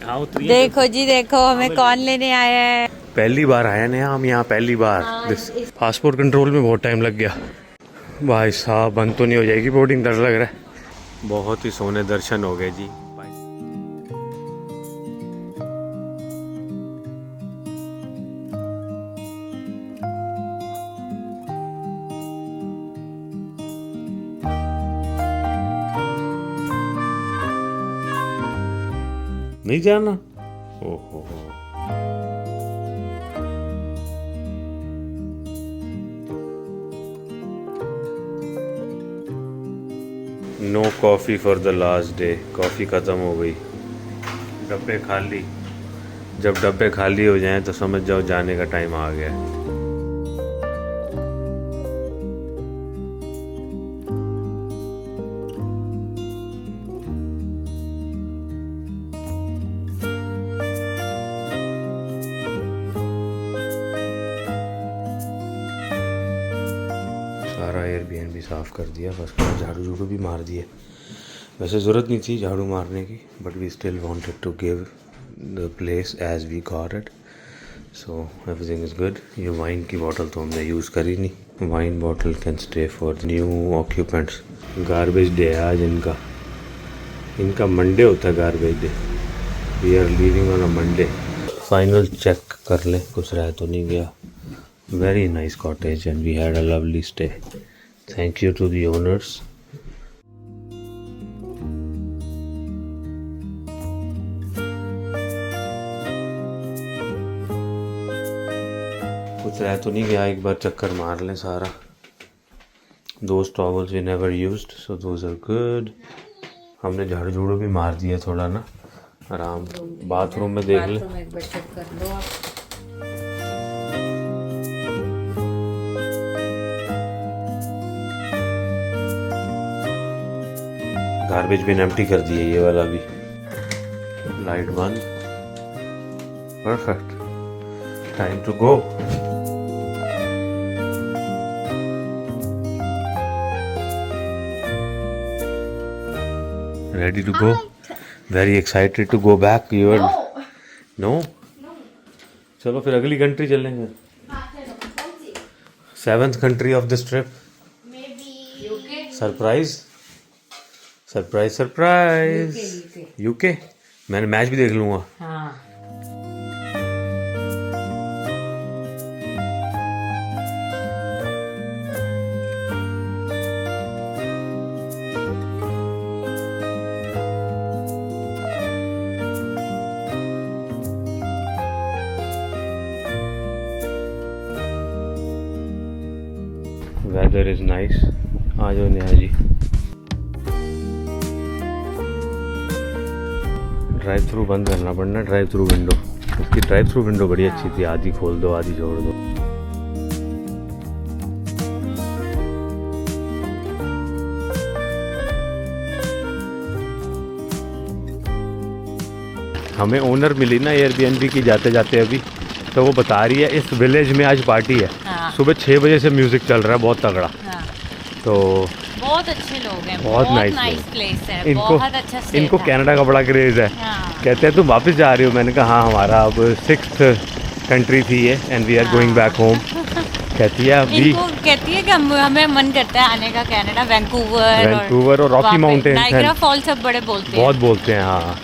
देखो जी देखो हमें कौन लेने आया है। पहली बार आए हैं हम यहाँ, पहली बार। पासपोर्ट कंट्रोल में बहुत टाइम लग गया भाई साहब। बंद तो नहीं हो जाएगी बोर्डिंग, डर लग रहा है। बहुत ही सोने दर्शन हो गए जी। नहीं जाना? ओहो no coffee for the last day. Coffee ख़त्म हो गई, डब्बे खाली। जब डब्बे खाली हो जाएं तो समझ जाओ जाने का टाइम आ गया। सारा एयरबीएनबी साफ़ कर दिया, बस झाड़ू झूड़ू भी मार दिए। वैसे ज़रूरत नहीं थी झाड़ू मारने की, but we still wanted to give the place as we got it, so everything is good. ये वाइन की बोतल तो हमने यूज़ करी नहीं। Wine bottle can stay for new occupants. Garbage day है आज इनका मंडे होता है garbage day. We are leaving on a Monday. Final check कर लें, कुछ रह तो नहीं गया। Very nice cottage and we had a lovely stay. Thank you to the owners. कुछ रह तो नहीं गया, एक बार चक्कर मार लें सारा। Those towels we never used, so those are good. हमने झाड़ू झूड़ू भी मार दिया थोड़ा ना, आराम। बाथरूम में देख लें। गार्बेज भी एम्प्टी कर दिए, ये वाला भी। लाइट बंद, perfect. Time to go. Ready to go, very excited to go back. You know? चलो फिर अगली कंट्री चलेंगे। 7th country of this trip. Surprise surprise surprise. UK. मैंने मैच भी देख लूंगा। हाँ। Weather is nice. आ जाओ नेहा जी। ड्राइव थ्रू बंद करना पड़ना, ड्राइव थ्रू विंडो। उसकी ड्राइव थ्रू विंडो बड़ी अच्छी थी, आधी खोल दो आधी छोड़ दो। हमें ओनर मिली ना एयरबीएनबी की जाते जाते अभी, तो वो बता रही है इस विलेज में आज पार्टी है। हाँ। सुबह 6 बजे से म्यूजिक चल रहा है बहुत तगड़ा। हाँ। तो बहुत अच्छे लोग हैं, बहुत नाइस प्लेस है। बहुत अच्छा इनको कनाडा का बड़ा क्रेज है। हाँ। कहते हैं तुम वापस जा रहे हो? मैंने कहा हाँ, हमारा अब 6th कंट्री थी ये and we are going back home. कहती है अभी, कहती है कि हमें मन करता है आने का कनाडा, वैंकूवर और रॉकी माउंटेन, नाइग्रा फॉल सब बड़े बोलते हैं, बहुत बोलते हैं। हाँ,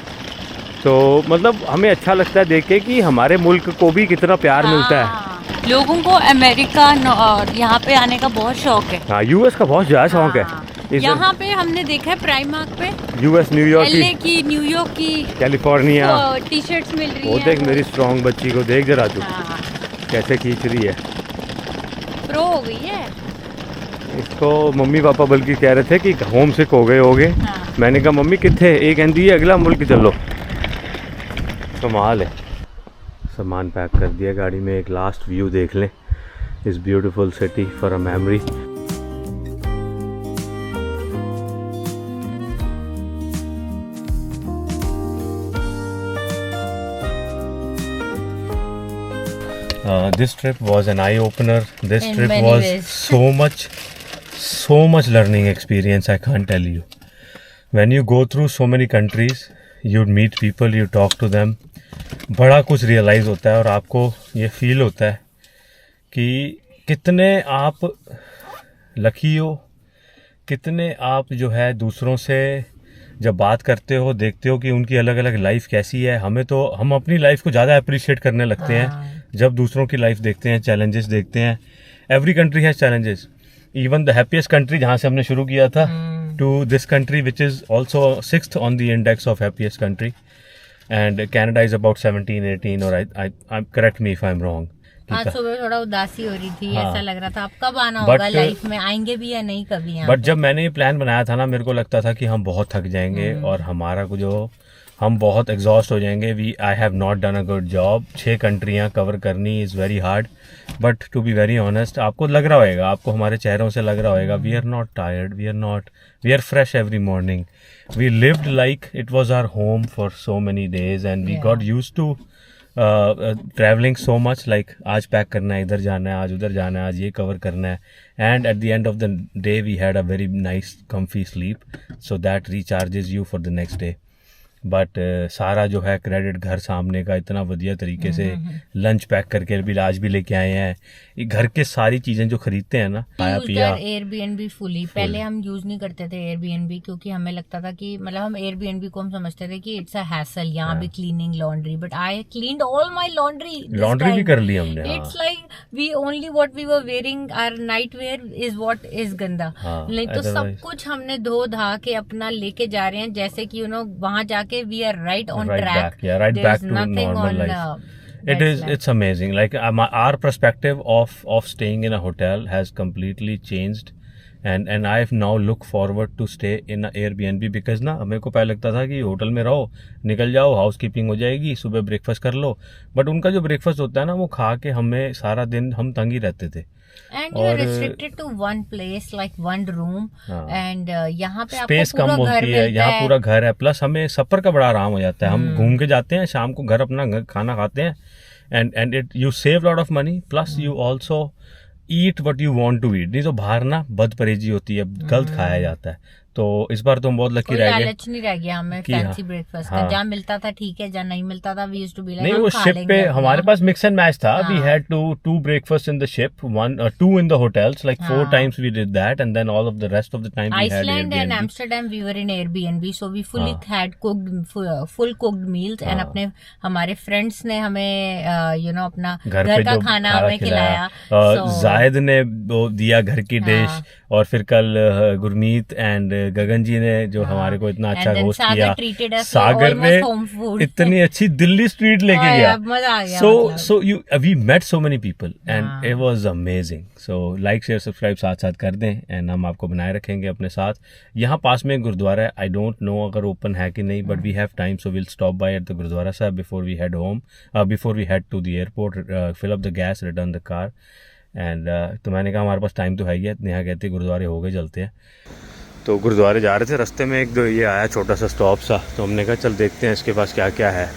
तो मतलब हमें अच्छा लगता है देख के कि हमारे मुल्क को भी कितना प्यार मिलता है। लोगों को अमेरिका और यहाँ पे आने का बहुत शौक है। हाँ, यूएस का बहुत ज़्यादा शौक है। यहाँ पे हमने देखा है प्राइमार्क पे यूएस, न्यूयॉर्क की, न्यूयॉर्क की, कैलिफोर्निया टी शर्ट्स मिल रही है। वो देख मेरी स्ट्रॉन्ग बच्ची को, देख जरा तू कैसे खींच रही है, प्रो हो गई है। इसको मम्मी पापा बल्कि कह रहे थे कि होम सिक हो गए। मैंने कहा मम्मी कितने, एक कहती है अगला मुल्क चलो। कमाल है। सामान पैक कर दिया गाड़ी में। एक लास्ट व्यू देख लें इस beautiful city for a memory. This trip was an eye opener. This trip was so much learning experience. I can't tell you. When you go through so many countries, you meet people, you talk to them, बड़ा कुछ realise होता है और आपको ये feel होता है कि कितने आप लकी हो, कितने आप जो है दूसरों से जब बात करते हो देखते हो कि उनकी अलग अलग लाइफ कैसी है। हम अपनी लाइफ को ज़्यादा अप्रिशिएट करने लगते हैं जब दूसरों की लाइफ देखते हैं, चैलेंजेस देखते हैं। Every country has challenges, even the happiest country जहाँ से हमने शुरू किया था to this country which is also 6th on the index of happiest country, and Canada is about 17-18, और I correct me if I am wrong. आज सुबह थोड़ा उदासी हो रही थी, ऐसा लग रहा था अब कब आना होगा, लाइफ में आएंगे भी या नहीं कभी यहाँ। बट जब मैंने ये प्लान बनाया था ना, मेरे को लगता था कि हम बहुत थक जाएंगे और हमारा जो हम बहुत एग्जॉस्ट हो जाएंगे। I have not done a good job. 6 कंट्रियाँ कवर करनी is very hard, but to be very honest आपको लग रहा होगा, आपको हमारे चेहरों से लग रहा होगा, we are not tired, we are fresh every morning. We lived like it was our home for so many days and we got use to travelling so much, like आज पैक करना है, इधर जाना है, आज उधर जाना है, आज ये कवर करना है, and at the end of the day we had a very nice comfy sleep, so that recharges you for the next day. But सारा जो है क्रेडिट घर सामने का, इतना बढ़िया तरीके से लंच पैक करके भी आज भी लेके आए हैं। ये घर के सारी चीजें जो खरीदते हैं ना, खाया पिया। एयरबीएनबी फुली पहले हम यूज नहीं करते थे एयरबीएनबी, क्योंकि हमें लगता था कि मतलब हम एयरबीएनबी को हम समझते थे कि इट्स अ हैसल, यहाँ भी cleaning laundry, but I cleaned all my laundry भी कर ली हमने। It's like we only what we were wearing our night wear is what is गंदा, नहीं तो सब कुछ हमने धो धा के अपना लेके जा रहे हैं, जैसे कि वहां जाके we are right on track. Right back to normal life. It's amazing. Like our perspective of staying in a hotel has completely changed, and I now look forward to stay in a Airbnb because ना मेरे को पहले लगता था कि hotel में रहो, निकल जाओ, हाउस कीपिंग हो जाएगी, सुबह ब्रेकफास्ट कर लो, बट उनका जो ब्रेकफास्ट होता है ना वो खा के हमें सारा दिन हम तंग ही रहते थे। And you are restricted to one place, like one room, and यहाँ पे स्पेस कम होती है, यहाँ पूरा घर है, प्लस हमें सफर का बड़ा आराम हो जाता है। हम घूम के जाते हैं, शाम को घर अपना खाना खाते हैं, and it you save lot of money, plus you also eat what you want to eat. नहीं तो बाहर ना बद परहेजी होती है, गलत खाया जाता है। तो इस बार तो हम बहुत लकी रह गए, लालच नहीं रह गया हमें फैंसी ब्रेकफास्ट का। जहाँ मिलता था ठीक है, जहाँ नहीं मिलता था we used to be like नहीं, वो शिप पे हमारे पास मिक्स एंड मैच था। We had to breakfast in the ship, 2 in the hotels, like 4 times we did that, and then all of the rest of the time we had Airbnb. Iceland and Amsterdam we were in Airbnb, so we fully had full cooked meals, and अपने हमारे friends ने हमें अपना घर का खाना हमें खिलाया। जायद ने दिया घर की डिश, और फिर कल गुरमीत एंड गगन जी ने जो हमारे को इतना अच्छा होस्ट किया, सागर ने इतनी अच्छी दिल्ली स्ट्रीट लेके गया, मजा आ गया। so we met so many people and it was amazing. So like share subscribe साथ साथ कर दें, एंड हम आपको बनाए रखेंगे अपने साथ। यहाँ पास में गुरुद्वारा है, आई डोंट नो अगर ओपन है कि नहीं, but we have time, so will stop by at the gurdwara Sahib before we head home, before we head to the airport, fill up the gas, return the car, and तो मैंने कहा हमारे पास time तो है ही है। नेहा कहती गुरुद्वारे हो गए, चलते हैं। तो गुरुद्वारे जा रहे थे, रास्ते में एक दो ये आया छोटा सा स्टॉप सा, तो हमने कहा चल देखते हैं इसके पास क्या क्या है।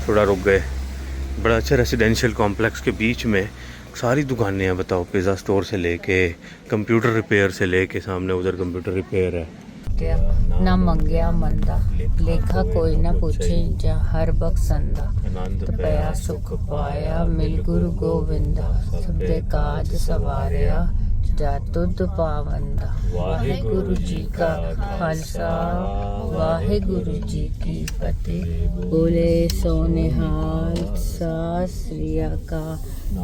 थोड़ा रुक गए। बड़ा अच्छा रेसिडेंशियल कॉम्प्लेक्स के बीच में सारी दुकानें हैं, बताओ, पिज़्ज़ा स्टोर से लेके कंप्यूटर रिपेयर से लेके, सामने उधर कंप्यूटर रिपेयर है। ना मंगया मंदा, लेखा कोई ना पूछे, जा हर बख्शंदा, तपया सुख पाया, मिल गुरु गोविंदा, सबदे काज सवारिया, जा तुद पावंदा। वाहेगुरु जी का खालसा, वाहेगुरु जी की फतेह, बोले सोनिहाल, सत श्री अकाल,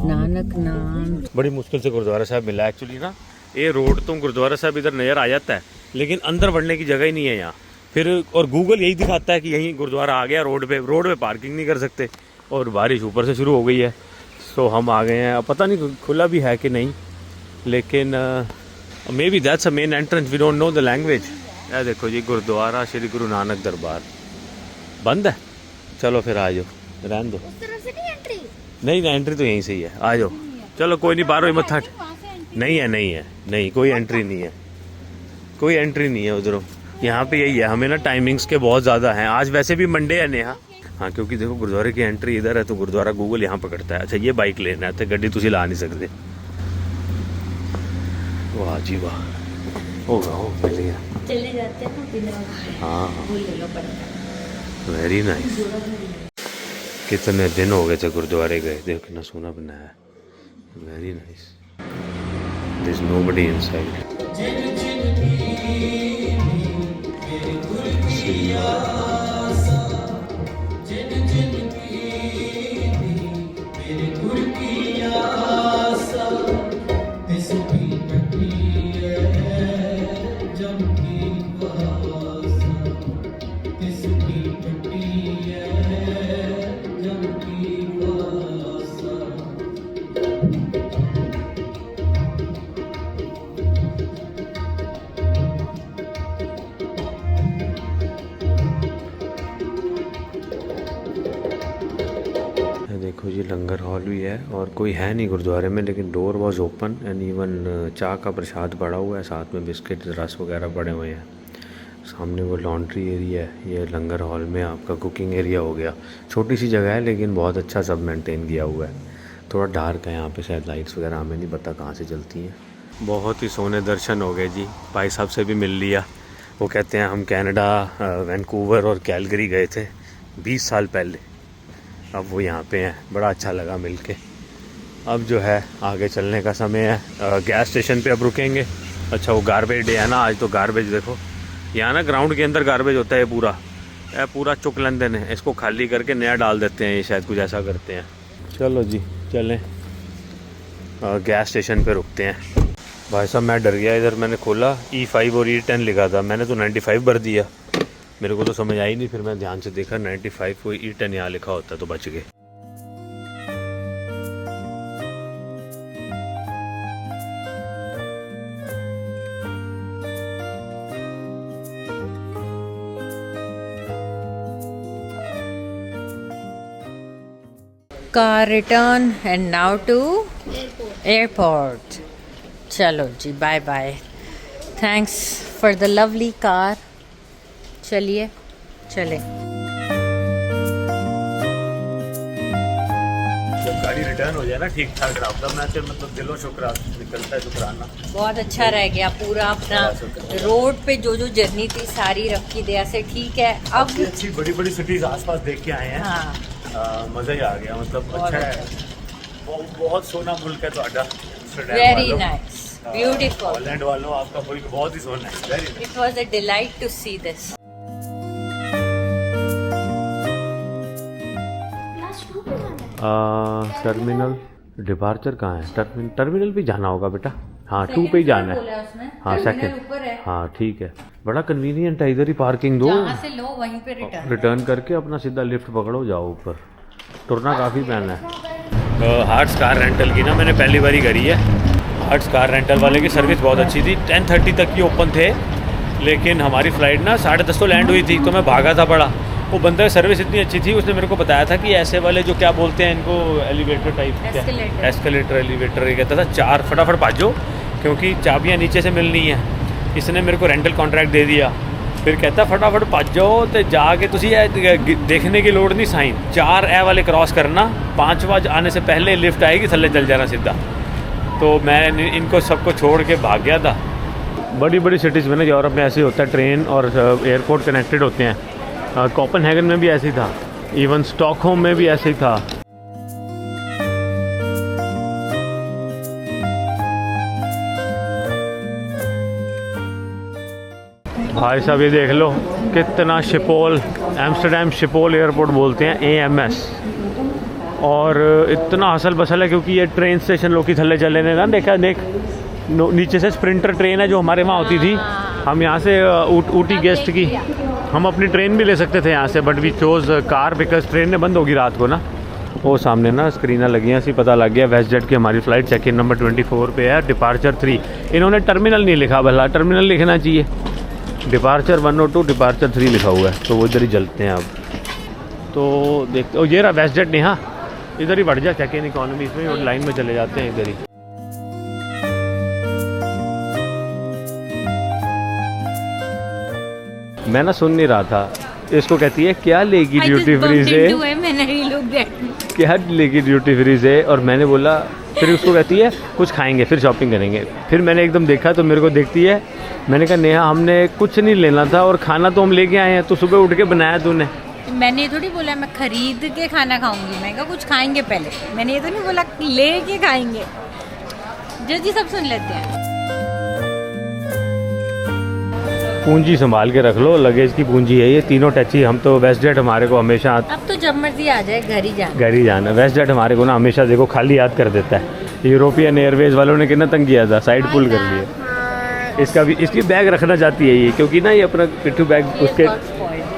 नानक नाम। बड़ी मुश्किल से गुरुद्वारा साहब मिला एक्चुअली ना। ये रोड तो गुरुद्वारा साहब इधर नज़र आ जाता है, लेकिन अंदर बढ़ने की जगह ही नहीं है यहाँ। फिर और गूगल यही दिखाता है कि यहीं गुरुद्वारा आ गया, रोड पे पार्किंग नहीं कर सकते, और बारिश ऊपर से शुरू हो गई है, तो हम आ गए हैं। अब पता नहीं खुला भी है कि नहीं, लेकिन maybe that's a main entrance, we don't know the language. यह देखो जी, गुरुद्वारा श्री गुरु नानक दरबार बंद है। चलो फिर आ जाओ, रहने दो। नहीं एंट्री तो यहीं से ही है, आ जाओ। चलो कोई नहीं, 12 मत्था नहीं, कोई एंट्री नहीं है उधरों। यहाँ पे यही है, हमें ना टाइमिंग्स के बहुत ज़्यादा हैं। आज वैसे भी मंडे है नेहा। हाँ, क्योंकि देखो गुरुद्वारे की एंट्री इधर है, तो गुरुद्वारा गूगल यहाँ पकड़ता है। अच्छा, ये बाइक लेना है तो गड्डी तुसी ला नहीं सकते। वाह जी वाह, होगा हो मिल गया, चले जाते हैं। हाँ, वेरी नाइस। कितने दिन हो गए थे गुरुद्वारे गए, देखो कितना सोना बनाया है। Very nice. There is nobody inside. देखो जी लंगर हॉल भी है और कोई है नहीं गुरुद्वारे में, लेकिन door was open and even चाय का प्रसाद पड़ा हुआ है, साथ में बिस्किट रस वगैरह पड़े हुए हैं। सामने वो लॉन्ड्री एरिया है, ये लंगर हॉल में आपका कुकिंग एरिया हो गया। छोटी सी जगह है लेकिन बहुत अच्छा सब मेंटेन किया हुआ है। थोड़ा डार्क है यहाँ पे, शायद लाइट्स वगैरह हमें नहीं पता कहाँ से जलती हैं। बहुत ही सोने दर्शन हो गए जी। भाई साहब से भी मिल लिया। वो कहते हैं हम कनाडा वैंकूवर और कैलगरी गए थे 20 साल पहले, अब वो यहाँ पे हैं। बड़ा अच्छा लगा मिलके। अब जो है आगे चलने का समय है। गैस स्टेशन पे अब रुकेंगे। अच्छा वो गार्बेज डे है ना आज, तो गार्बेज देखो यहाँ ना ग्राउंड के अंदर गार्बेज होता है पूरा चुक लंदन है, इसको खाली करके नया डाल देते हैं, ये शायद कुछ ऐसा करते हैं। चलो जी चलें, गैस स्टेशन पे रुकते हैं। भाई साहब मैं डर गया, इधर मैंने खोला E5 और E10 लिखा था, मैंने तो 95 भर दिया। मेरे को तो समझ आई नहीं, फिर मैं ध्यान से देखा 95 को E10 यहाँ लिखा होता तो बच गए। Car return and now to airport. चलो जी bye bye, thanks for the lovely car. चलिए चले। जब गाड़ी रिटर्न हो जाए ना ठीक ठाक रास्ता में, फिर मतलब दिलो शुक्र निकलता है शुक्राना। बहुत अच्छा रह गया पूरा अपना रोड पे जो जो जर्नी थी सारी रब की दया से ठीक है। अब अच्छी बड़ी बड़ी सिटीज आसपास देख के आए हैं। हाँ मज़ा ही आ गया, मतलब अच्छा है। बहुत सोना मुल्क है ਤੁਹਾਡਾ। Very nice beautiful. हॉलैंड वालों आपका मुल्क बहुत ही सोना है। Very it was a delight to see this. Terminal departure कहाँ है? टर्मिनल भी जाना होगा बेटा। हाँ 2 पे ही जाना है। हाँ सेकंड। हाँ ठीक है, बड़ा कन्वीनियंट है। इधर ही पार्किंग दो, जहाँ से लो वहीं पे रिटर्न करके अपना सीधा लिफ्ट पकड़ो, जाओ ऊपर। टुरना काफ़ी पैना है। हार्ट्स कार रेंटल की ना मैंने पहली बारी करी है। हार्ट्स कार रेंटल वाले की सर्विस बहुत अच्छी थी। 10:30 तक की ओपन थे, लेकिन हमारी फ़्लाइट ना 10:30 को लैंड हुई थी, तो मैं भागा था बड़ा। वो बंदा की सर्विस इतनी अच्छी थी, उसने मेरे को बताया था कि ऐसे वाले जो क्या बोलते हैं इनको, एलिवेटर टाइप, एस्केलेटर एलिवेटर, ये कहता था 4 फटाफट भाजो क्योंकि चाबियाँ नीचे से मिलनी है। इसने मेरे को रेंटल कॉन्ट्रैक्ट दे दिया, फिर कहता फटाफट भज जाओ तो जाके तुसी देखने की लोड़ नहीं, साइन 4 ए वाले क्रॉस करना, 5 आने से पहले लिफ्ट आएगी, थल्ले चल जाना सीधा। तो मैं इनको सबको छोड़ के भाग गया था। बड़ी बड़ी सिटीज़ में ना यूरोप में ऐसे ही होता है, ट्रेन और एयरपोर्ट कनेक्टेड होते हैं। कोपेनहेगन में भी ऐसे ही था, इवन स्टॉकहोम में भी ऐसे ही था। भाई साहब ये देख लो कितना शिपोल, एम्स्टर्डम शिपोल एयरपोर्ट बोलते हैं, AMS। और इतना हसल बसल है क्योंकि ये ट्रेन स्टेशन लोग की थल्ले चले ने ना, देखा देख नीचे से स्प्रिंटर ट्रेन है जो हमारे वहाँ होती थी। हम यहाँ से ऊटी गेस्ट की हम अपनी ट्रेन भी ले सकते थे यहाँ से, but we chose car because train ने बंद होगी रात को ना। वो सामने ना स्क्रीना लगी हैं, पता लग गया वेस्ट जेट की हमारी फ़्लाइट चेक इन नंबर 24 पे है, डिपार्चर 3। इन्होंने टर्मिनल नहीं लिखा, भला टर्मिनल लिखना चाहिए। डिपार्चर 1 और 2, डिपार्चर 3 लिखा हुआ है, तो वो इधर ही जलते हैं अब। तो देखते हो ये रहा वेस्ट जेट। नहीं हाँ इधर ही बढ़ जा, चेक इन इकॉनमी इसमें और लाइन में चले जाते हैं इधर ही। मैं ना सुन नहीं रहा था, इसको कहती है क्या लेगी ड्यूटी फ्री से, क्या लेगी ड्यूटी फ्री से, और मैंने बोला, फिर उसको कहती है कुछ खाएंगे फिर शॉपिंग करेंगे। फिर मैंने एकदम देखा तो मेरे को देखती है, मैंने कहा नेहा हमने कुछ नहीं लेना था और खाना तो हम लेके आए हैं, तो सुबह उठ के बनाया तूने। मैंने ये थोड़ी बोला मैं खरीद के खाना खाऊंगी, मैं कहा कुछ खाएंगे पहले, मैंने ये तो नहीं बोला ले के खाएंगे। जल्दी सब सुन लेते हैं। पूंजी संभाल के रख लो, लगेज की पूंजी है ये, तीनों टची। हम तो वेस्ट जेट हमारे को हमेशा, अब तो जब मर्जी आ जाए घर ही जाना। वेस्ट जेट हमारे को ना हमेशा देखो खाली याद कर देता है। यूरोपियन एयरवेज वालों ने कितना तंग किया था, साइड पुल कर लिया। इसका भी, इसकी बैग रखना चाहती है ये, क्योंकि ना ये अपना पिट्ठू बैग उसके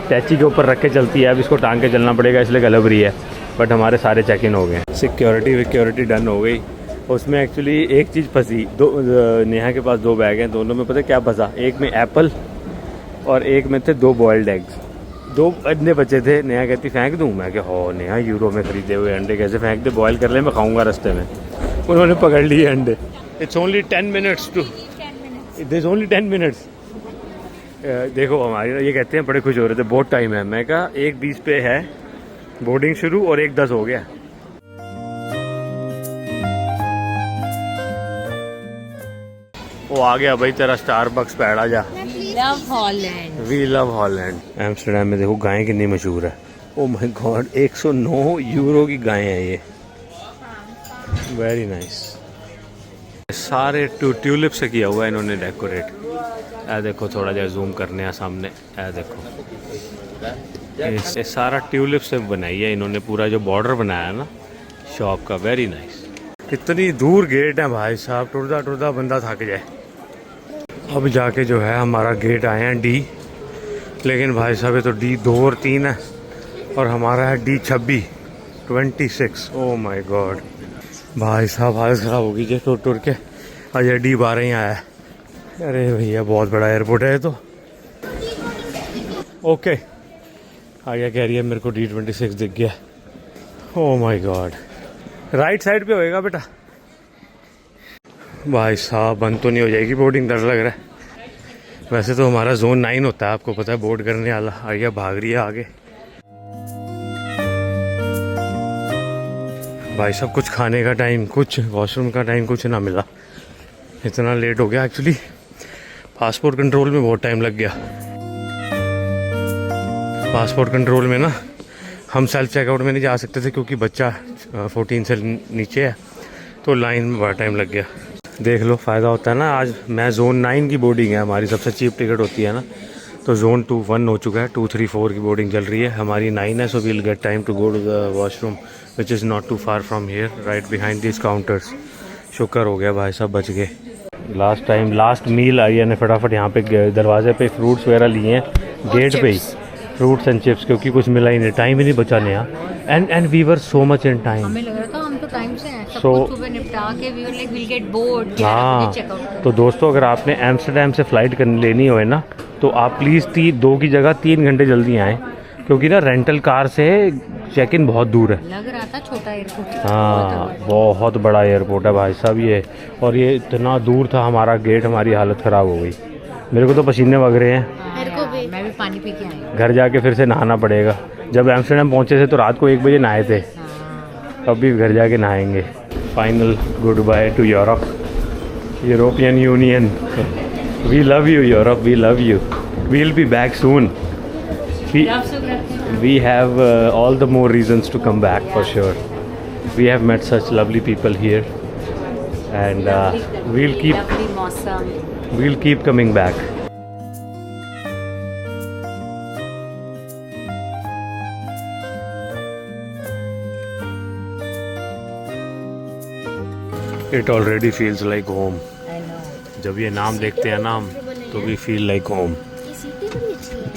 टैची के ऊपर रख के चलती है। अब इसको टांग के चलना पड़ेगा, इसलिए गलब रही है। बट हमारे सारे चेक इन हो गए, सिक्योरिटी डन हो गई। उसमें एक्चुअली एक चीज़ फंसी, दो नेहा के पास 2 बैग हैं, दोनों में पता क्या फंसा, एक में एप्पल और एक में थे 2 बॉयल्ड एग्स। 2 अंडे बचे थे। नेहा कहती फेंक दूँ, मैं क्या हो नेहा यूरो में खरीदे हुए अंडे कैसे फेंक दे, बॉयल कर ले, मैं खाऊंगा रास्ते में। उन्होंने पकड़ लिए अंडे। It's only 10 minutes to, it's only 10 minutes. देखो हमारे ये कहते हैं बड़े खुश हो रहे थे, बहुत टाइम है। मैं कहा 1:20 पे है बोर्डिंग शुरू और 1:10 हो गया। वो आ गया भाई तेरा स्टारबक्स पैड़ा जा। We love Holland. एम्स्टरडेम में देखो गायें कितनी मशहूर है। ओ माय गॉड, 109 यूरो की गायें हैं ये। Very nice. सारे ट्यूलिप से किया हुआ है इन्होंने डेकोरेट। ऐ देखो, थोड़ा जा जूम करने हैं सामने, ऐ देखो ये सारा ट्यूलिप से बनाई है इन्होंने। पूरा जो बॉर्डर बनाया है ना शॉप का, वेरी नाइस। कितनी दूर गेट है भाई साहब, टुरदा बंदा थक जाए। अब जाके जो है हमारा गेट आए हैं D, लेकिन भाई साहब ये तो D2 और 3 है और हमारा है D26। ओ माय गॉड भाई साहब, हालत ख़राब होगी जे टुर के। अजय D12 ही आया है। अरे भैया बहुत बड़ा एयरपोर्ट है ये तो। ओके, आगे कह रही है मेरे को D26 दिख गया। Oh my God, right side पे होएगा बेटा। भाई साहब बंद तो नहीं हो जाएगी बोर्डिंग, डर लग रहा है। वैसे तो हमारा जोन 9 होता है, आपको पता है, बोर्ड करने वाला। आइया भाग रही है आगे। भाई साहब कुछ खाने का टाइम, कुछ वॉशरूम का टाइम कुछ ना मिला, इतना लेट हो गया। एक्चुअली पासपोर्ट कंट्रोल में बहुत टाइम लग गया। पासपोर्ट कंट्रोल में ना हम सेल्फ चेकआउट में नहीं जा सकते थे क्योंकि बच्चा 14 से नीचे है, तो लाइन में बड़ा टाइम लग गया। देख लो, फ़ायदा होता है ना। आज मैं जोन 9 की बोर्डिंग है हमारी, सबसे चीप टिकट होती है ना, तो जोन 1 हो चुका है। 2, 3, 4 की बोर्डिंग चल रही है, हमारी 9 है। So we'll get time to go to the washroom which is not too far from here, right behind this counters. शुक्र हो गया भाई साहब, बच गए। लास्ट मील आई है, फटाफट यहाँ पे दरवाजे पे फ्रूट्स वगैरह लिए हैं, गेट पे ही फ्रूट्स एंड चिप्स, क्योंकि कुछ मिला ही नहीं, टाइम ही नहीं बचा नया। And we were so much in time. हमें लग रहा था हम तो टाइम से हैं, सब So, कुछ सुबह निपटा के we were like will get bored. हाँ, तो दोस्तों अगर आपने एम्स्टरडेम से फ़्लाइट लेनी हो ना, तो आप प्लीज़ 2 की जगह 3 घंटे जल्दी आएँ, क्योंकि ना रेंटल कार से चेक इन बहुत दूर है। लग रहा था छोटा एयरपोर्ट, हाँ बहुत बड़ा एयरपोर्ट है भाई साहब ये। और ये इतना दूर था हमारा गेट, हमारी हालत ख़राब हो गई। मेरे को तो पसीने वग रहे हैं। मेरे को भी, मैं भी पानी पी के आई। घर जाके फिर से नहाना पड़ेगा। जब एम्स्टरडेम पहुँचे थे तो रात को 1 बजे नहाए थे, अब भी घर जाके नहाएंगे। Final goodbye to Europe, European Union. We love you Europe, we love you, we will be back soon. We have all the more reasons to come back for sure. We have met such lovely people here, and we'll keep coming back. It already feels like home. I know. जब ये नाम देखते हैं ना हम, तो we feel like home.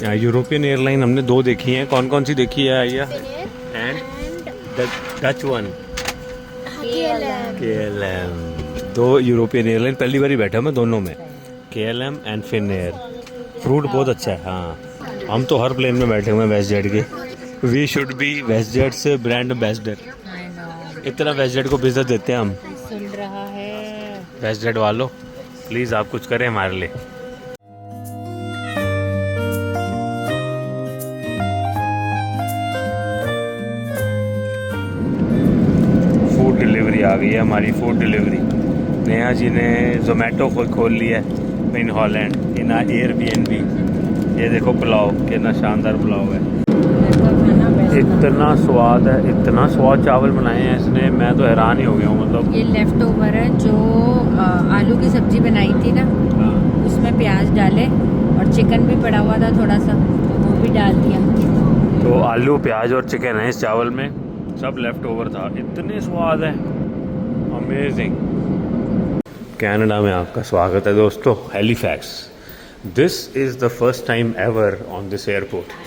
European airline हमने 2 देखी हैं। कौन कौन सी देखी है आइया? And Dutch one, KLM। 2 European airline, पहली बार ही बैठा मैं दोनों में, KLM एंड फिनएयर। फ्रूट बहुत अच्छा है। हाँ, हम तो हर प्लेन में बैठे हुए हैं वेस्ट जेट के। We should be WestJet से ब्रांड एम्बेसडर। इतना वेस्ट जेट को बिजनेस देते हैं हम। सुन रहा है वेस्ट जेट वालों, प्लीज़ आप कुछ करें हमारे लिए। डिलीवरी आ गई है हमारी, फूड डिलीवरी। नेहा जी ने जोमेटो खोल लिया है इन हॉलैंड, इन Airbnb। ये देखो पुलाव, कितना शानदार पुलाव है। इतना स्वाद है, इतना स्वाद चावल बनाए हैं इसने, मैं तो हैरान ही हो गया हूँ। मतलब ये लेफ्ट ओवर है जो आलू की सब्जी बनाई थी ना, उसमें प्याज डाले और चिकन भी पड़ा हुआ था थोड़ा सा, तो वो भी डाल दिया। तो आलू प्याज और चिकन है इस चावल में, सब लेफ्ट ओवर था। इतने स्वाद है, अमेजिंग। कनाडा में आपका स्वागत है दोस्तों, Halifax. This is the first time ever on this airport.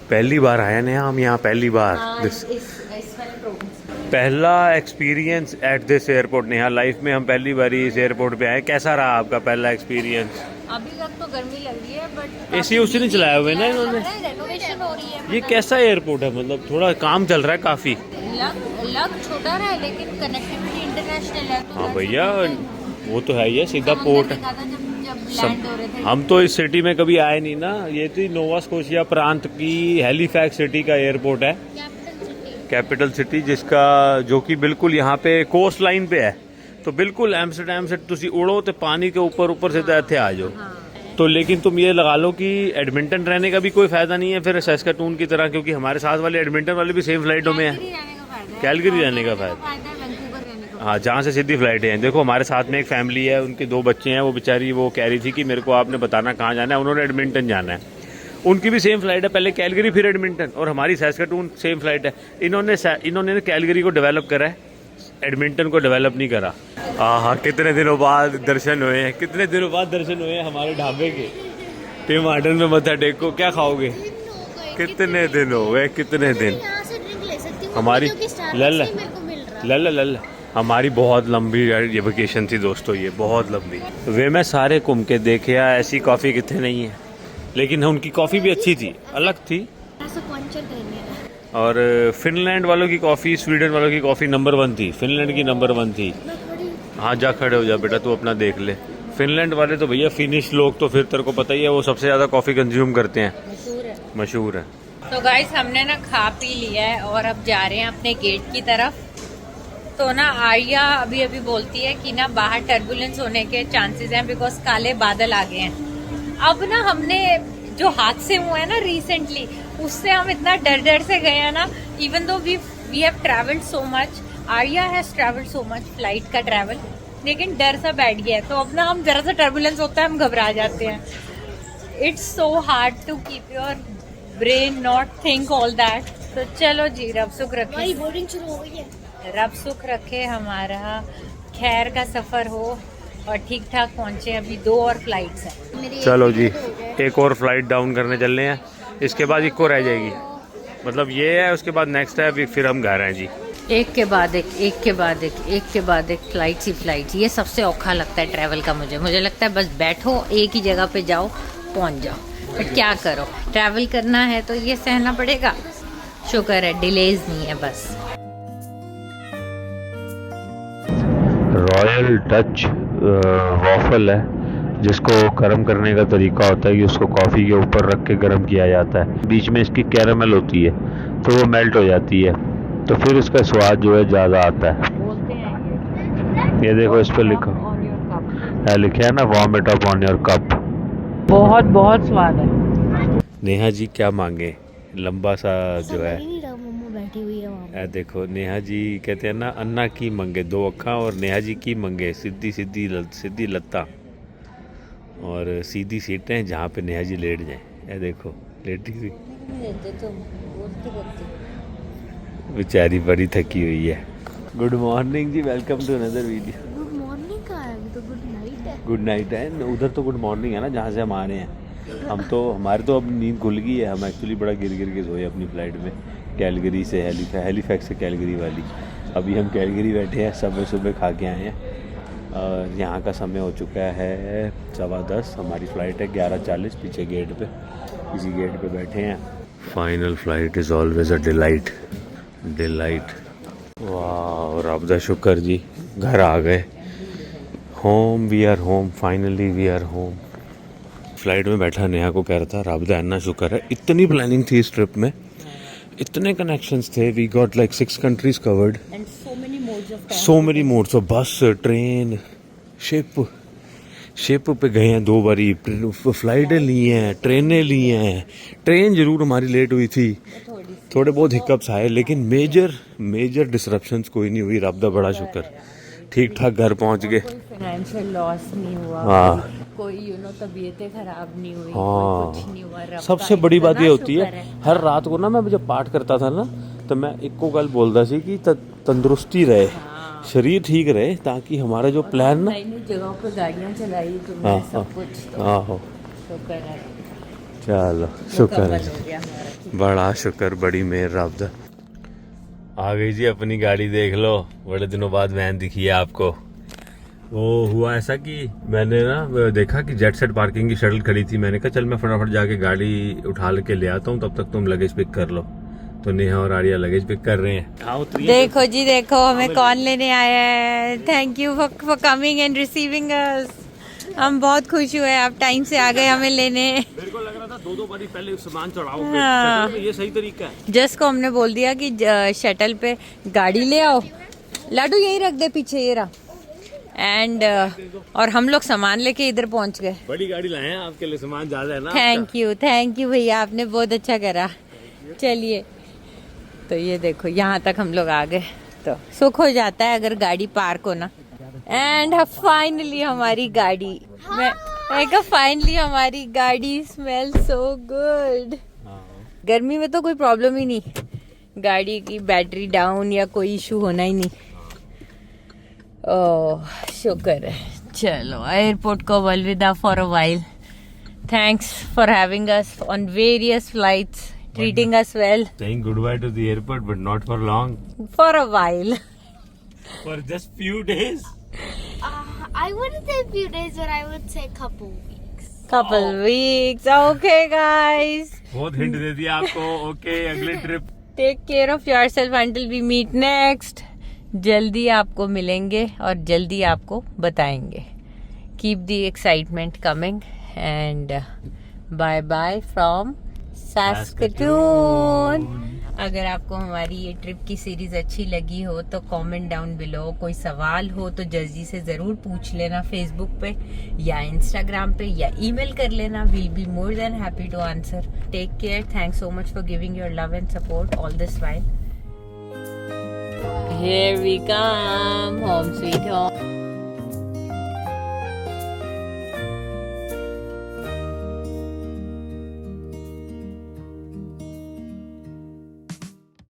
पहली बार आए हैं हम यहाँ, पहली बार। पहला experience at this airport. Neha, life में हम पहली बार इस एयरपोर्ट पे आए। कैसा रहा आपका पहला एक्सपीरियंस? अभी तक तो गर्मी लग रही है, बट एसी उसी नहीं चलाया हुए ना इन्होंने। रेनोवेशन हो रही है। ये कैसा एयरपोर्ट है? मतलब थोड़ा काम चल रहा है काफी। लग छोटा है लेकिन कनेक्टिविटी इंटरनेशनल है। तो हाँ भैया, वो तो है, ये सीधा पोर्ट है। हम तो इस सिटी में कभी आए नहीं ना। ये तो नोवा स्कोशिया प्रांत की हैलीफैक्स सिटी का एयरपोर्ट है, कैपिटल सिटी, जिसका जो कि बिल्कुल यहाँ पे कोस्ट लाइन पे है। तो बिल्कुल एम्स्टरडैम से तुसी उड़ो तो पानी के ऊपर सीधा इत्थे आ जाओ। तो लेकिन तुम ये लगा लो कि एडमिंटन रहने का भी कोई फायदा नहीं है फिर सैस्काटून की तरह, क्योंकि हमारे साथ वाले एडमिंटन वाले भी सेम फ्लाइटों में है। कैलगरी रहने का फायदा, हाँ, जहाँ से सीधी फ्लाइट है। देखो हमारे साथ में एक फैमिली है, उनके 2 बच्चे हैं। वो बेचारी वो कह रही थी कि मेरे को आपने बताना कहाँ जाना है। उन्होंने एडमिंटन जाना है, उनकी भी सेम फ्लाइट है, पहले कैलगरी फिर एडमिंटन। और हमारी सैस्काटून सेम फ्लाइट है। इन्होंने कैलगरी को डेवलप करा है, एडमिंटन को डेवलप नहीं करा। हाँ, कितने दिनों बाद दर्शन हुए हैं, कितने दिनों बाद दर्शन हुए हैं हमारे ढाबे के। टिम हार्टन में मत्था टेको, क्या खाओगे? कितने दिन हो गए, कितने दिन। हमारी लल हमारी बहुत लंबी ये वेकेशन थी दोस्तों, ये बहुत लंबी। वे मैं सारे घूम के देखे, ऐसी कॉफ़ी कितने नहीं है, लेकिन उनकी कॉफ़ी भी अच्छी थी, अलग थी। और फिनलैंड वालों की कॉफ़ी, स्वीडन वालों की कॉफ़ी नंबर 1 थी। फिनलैंड की नंबर 1 थी। हाँ, जा खड़े हो जा बेटा, तू अपना देख ले। फिनलैंड वाले तो भैया फिनिश लोग, तो फिर तेरे को पता ही है, वो सबसे ज़्यादा कॉफ़ी कंज्यूम करते हैं, मशहूर है। तो गाइस, हमने ना खा पी लिया है और अब जा रहे हैं अपने गेट की तरफ। तो ना आर्या अभी बोलती है कि ना बाहर टर्बुलेंस होने के चांसेस हैं, बिकॉज काले बादल आ गए हैं। अब ना हमने जो हादसे हुए हैं ना रिसेंटली, उससे हम इतना डर से गए हैं ना। Even though we have travelled so much, Arya has travelled so much, flight का ट्रैवल, लेकिन डर सा बैठ गया है। तो अब ना हम जरा सा टर्बुलेंस होता है, हम घबरा जाते हैं। It's so hard to keep your brain not think all that. तो चलो जी, रब सुख रखे, बोर्डिंग शुरू हो गई है। रब सुख रखे, हमारा खैर का सफर हो और ठीक ठाक पहुंचे। अभी 2 और फ्लाइट्स हैं। चलो जी, एक और फ्लाइट डाउन करने चल रहे हैं, इसके बाद एक और रह जाएगी। मतलब ये है, उसके बाद नेक्स्ट है, फिर हम घर हैं जी। एक के बाद एक फ्लाइट ही फ्लाइट। ये सबसे औखा लगता है ट्रैवल का। मुझे लगता है बस बैठो एक ही जगह पे जाओ, पहुंच जाओ। बट क्या करो, ट्रैवल करना है तो ये सहना पड़ेगा। शुक्र है डिलेज नहीं है बस। रॉयल डच वॉफल है, जिसको गर्म करने का तरीका होता है कि उसको कॉफ़ी के ऊपर रख के गर्म किया जाता है। बीच में इसकी कैरामल होती है, तो वो मेल्ट हो जाती है, तो फिर इसका स्वाद जो है ज़्यादा आता है। ये देखो, इस पर लिखा है ना, warm it up on your cup. बहुत स्वाद है। नेहा जी क्या मांगे, लंबा सा जो है, बैठी हुई है वहाँ। देखो नेहा जी कहते हैं ना, अन्ना की मंगे 2 अक्खा, और नेहा जी की मंगे सीधी लत्ता और सीधी सीटें जहाँ पे नेहा जी लेट जाएं। ये देखो लेटी हुई, बेचारी बड़ी थकी हुई है। गुड मॉर्निंग जी, welcome to another video. Good morning का है, अभी तो गुड नाइट है। गुड नाइट है, उधर तो गुड मॉर्निंग है ना जहाँ से हम आ रहे हैं। हमारे तो अब नींद खुल गई है। हम एक्चुअली बड़ा गिर के सोए अपनी फ़्लाइट में, कैलगरी से हैलीफैक्स से कैलगरी वाली। अभी हम कैलगरी बैठे हैं, सुबह खा के आए हैं। यहाँ का समय हो चुका है 10:15। हमारी फ़्लाइट है 11:40, पीछे गेट पे, इसी गेट पे बैठे हैं। Final flight is always a delight. वाह, रब दा शुक्र जी, घर आ गए। Home, we are home, finally we are home. Flight में बैठा नेहा को कह रहा था, रब दा इतना शुक्र है, इतनी प्लानिंग थी इस ट्रिप में, इतने कनेक्शंस थे। We got like 6 countries covered, and so many modes of bus, train, ship, ship पे गए हैं 2 बारी, फ्लाइटें ली हैं, ट्रेनें ली हैं। ट्रेन ज़रूर हमारी लेट हुई थी, थोड़े बहुत हिकअप्स आए, लेकिन मेजर डिसरप्शंस कोई नहीं हुई। रब दा बड़ा शुक्र, ठीक ठाक घर पहुंच गए। फाइनेंशियल लॉस नहीं हुआ, हाँ, कोई तबीयतें खराब नहीं हुई, हाँ, कुछ नहीं हुआ। रब सबसे का बड़ी बात इतना ये होती है, शुक्र है। हर रात को ना मैं जब पाठ करता था ना, तो मैं एक को गल बोलता सी कि तंदुरुस्ती रहे, शरीर ठीक रहे, ताकि हमारा जो प्लान ना, नई नई जगहों पे गाड़ियाँ चलाई तो हाँ, सब कुछ आहो, शुक्र है, चलो शुक्र मुकम्मल है, हो गया हमारा। बड़ा शुक्र, बड़ी मेहर रब दा। आ गई जी अपनी गाड़ी, देख लो, बड़े दिनों बाद वैन दिखी है आपको। वो हुआ ऐसा कि मैंने ना देखा कि जेट सेट पार्किंग की शटल खड़ी थी, मैंने कहा चल मैं फटाफट जाके गाड़ी उठा के ले आता हूँ, तब तक तुम लगेज पिक कर लो। तो नेहा और आर्या लगेज पिक कर रहे हैं। देखो जी, देखो हमें कौन लेने आया है। Thank you for coming and receiving us. हम बहुत खुश हुए, आप टाइम से आ गए हमें लेने। मेरे को लग रहा था 2 बारी पहले सामान चढ़ाओ, हाँ। ये सही तरीका है। जस को हमने बोल दिया कि शटल पे गाड़ी ले आओ, लाडू यही रख दे पीछे, ये रहा। एंड और हम लोग सामान लेके इधर पहुंच गए। बड़ी गाड़ी लाए हैं आपके लिए, सामान ज्यादा है ना। थैंक यू भैया, आपने बहुत अच्छा करा। चलिए, तो ये देखो यहाँ तक हम लोग आ गए, तो सुख हो जाता है अगर गाड़ी पार्क हो ना। एंड फाइनली हमारी गाड़ी, फाइनली हमारी गाड़ी स्मेल सो गुड। गर्मी में तो कोई प्रॉब्लम ही नहीं, गाड़ी की बैटरी डाउन या कोई इशू होना ही नहीं। ओह शुक्र है। चलो एयरपोर्ट को अलविदा for a while. Thanks for having us on various flights, treating us well. Saying goodbye to the airport, but not for long. For a while. For just few days. I wouldn't say few days, but I would say couple weeks. Couple weeks. Okay, guys. बहुत hint दे दिया आपको। Okay, अगली trip. Take care of yourself until we meet next. जल्दी आपको मिलेंगे और जल्दी आपको बताएंगे। Keep the excitement coming and bye bye from Saskatoon. अगर आपको हमारी ये ट्रिप की सीरीज अच्छी लगी हो तो कमेंट डाउन बिलो। कोई सवाल हो तो जल्दी से जरूर पूछ लेना, फेसबुक पे या इंस्टाग्राम पे, या ईमेल कर लेना। We'll be more than happy to answer. Take care, thanks so much for giving your love and support all this while. Here we come, home sweet home.